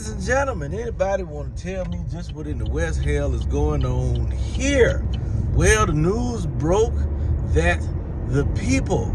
Ladies and gentlemen, anybody want to tell me just what in the West hell is going on here? Well, the news broke that the people,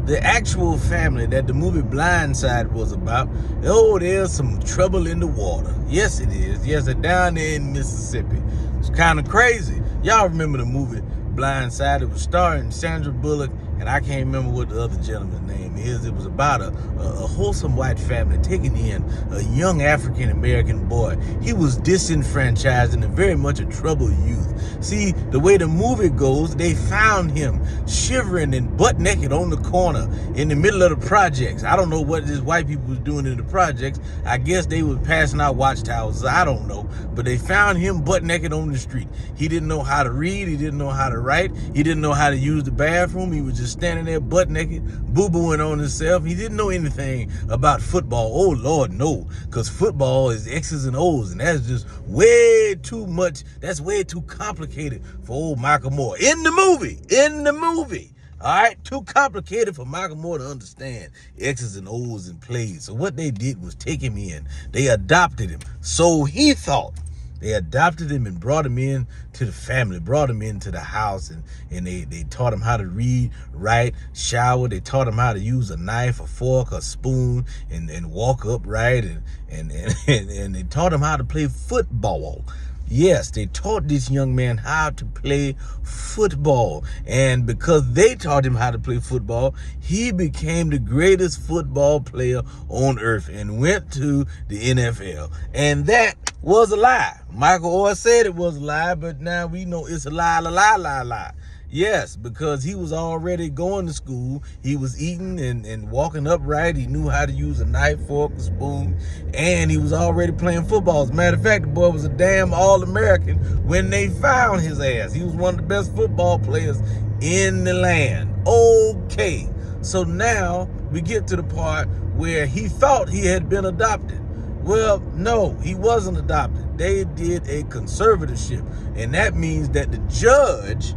the actual family that the movie Blindsided was about, there's some trouble in the water. Yes, it is. Yes, it's down there in Mississippi. It's kind of crazy. Y'all remember the movie Blindsided? It was starring Sandra Bullock, and I can't remember what the other gentleman's name is. It was about a wholesome white family taking in a young African-American boy. He was disenfranchised and very much a troubled youth. See, the way the movie goes, they found him shivering and butt naked on the corner in the middle of the projects. I don't know what these white people was doing in the projects. I guess they were passing out watchtowers. I don't know. But they found him butt naked on the street. He didn't know how to read. He didn't know how to write. He didn't know how to use the bathroom. He was just standing there butt naked, boo-booing on himself. He didn't know anything about football. Oh, Lord, no. Because football is X's and O's, and that's just way too much. That's way too complicated for old Michael Moore. In the movie. All right, too complicated for Michael Moore to understand X's and O's and plays. So what they did was take him in. They adopted him. So he thought. They adopted him and brought him in to the family, brought him into the house, and they taught him how to read, write, shower. They taught him how to use a knife, a fork, a spoon, and walk upright, and they taught him how to play football. Yes, they taught this young man how to play football. And because they taught him how to play football, he became the greatest football player on earth and went to the NFL. And that was a lie. Michael Orr said it was a lie, but now we know it's a lie. Yes, because he was already going to school. He was eating and walking upright. He knew how to use a knife, fork, a spoon, and he was already playing football. As a matter of fact, the boy was a damn All-American when they found his ass. He was one of the best football players in the land. Okay, so now we get to the part where he thought he had been adopted. Well, no, he wasn't adopted. They did a conservatorship, and that means that the judge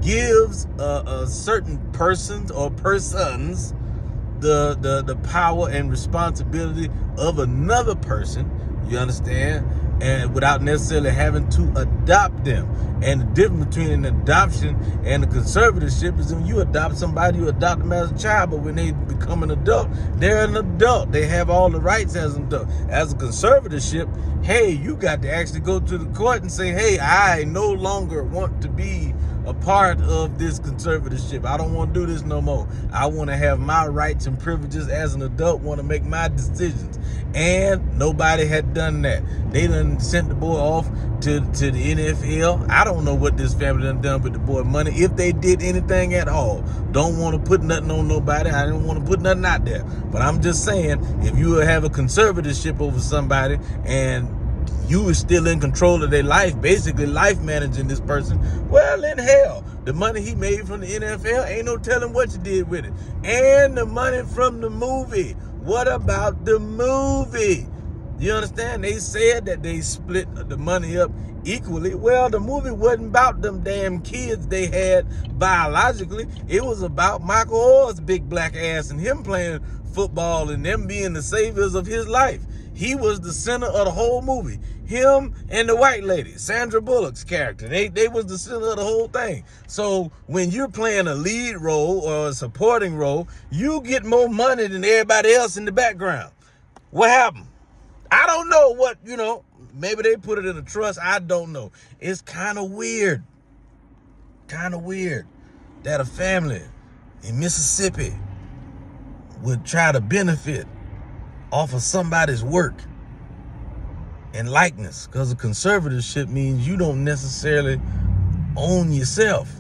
gives a certain persons or persons the power and responsibility of another person, you understand, and without necessarily having to adopt them. And the difference between an adoption and a conservatorship is when you adopt somebody, you adopt them as a child, but when they become an adult, they're an adult. They have all the rights as an adult. As a conservatorship, hey, you got to actually go to the court and say, hey, I no longer want to be a part of this conservatorship. I don't want to do this no more. I want to have my rights and privileges as an adult, want to make my decisions. And nobody had done that. They done sent the boy off to the NFL. I don't know what this family done with the boy money, if they did anything at all. Don't want to put nothing on nobody. I don't want to put nothing out there. But I'm just saying, if you have a conservatorship over somebody and you are still in control of their life, basically life managing this person, well, in hell, the money he made from the NFL, ain't no telling what you did with it. And the money from the movie. What about the movie? You understand? They said that they split the money up equally. Well, the movie wasn't about them damn kids they had biologically. It was about Michael Orr's big black ass and him playing football and them being the saviors of his life. He was the center of the whole movie. Him and the white lady, Sandra Bullock's character, they was the center of the whole thing. So when you're playing a lead role or a supporting role, you get more money than everybody else in the background. What happened? I don't know what, maybe they put it in a trust. I don't know. It's kind of weird that a family in Mississippi would try to benefit off of somebody's work and likeness, because a conservatorship means you don't necessarily own yourself.